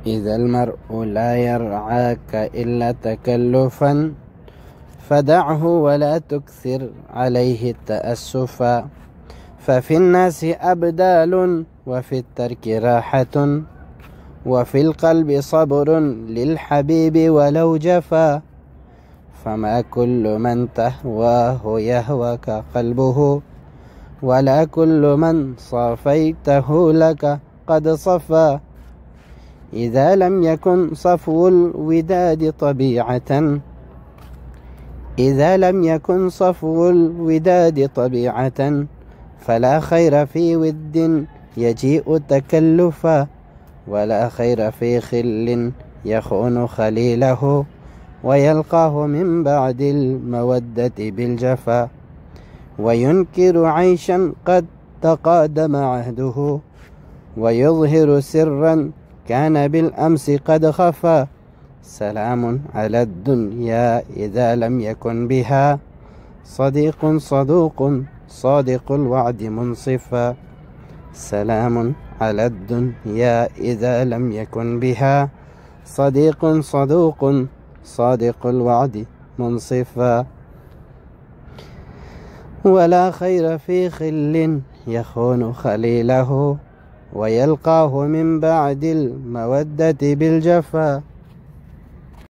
إذا المرء لا يرعاك إلا تكلفا فدعه ولا تكثر عليه التأسفا، ففي الناس أبدال وفي الترك راحة، وفي القلب صبر للحبيب ولو جفا، فما كل من تهواه يهوك قلبه، ولا كل من صافيته لك قد صفا. إذا لم يكن صفو الوداد طبيعة فلا خير في ود يجيء تكلفا، ولا خير في خل يخون خليله ويلقاه من بعد المودة بالجفا، وينكر عيشا قد تقادم عهده، ويظهر سرا كان بالأمس قد خفا. سلام على الدنيا إذا لم يكن بها صديق صدوق صادق الوعد منصفا. سلام على الدنيا إذا لم يكن بها صديق صدوق صادق الوعد منصفا، ولا خير في خل يخون خليله ويلقاه من بعد المودة بالجفا.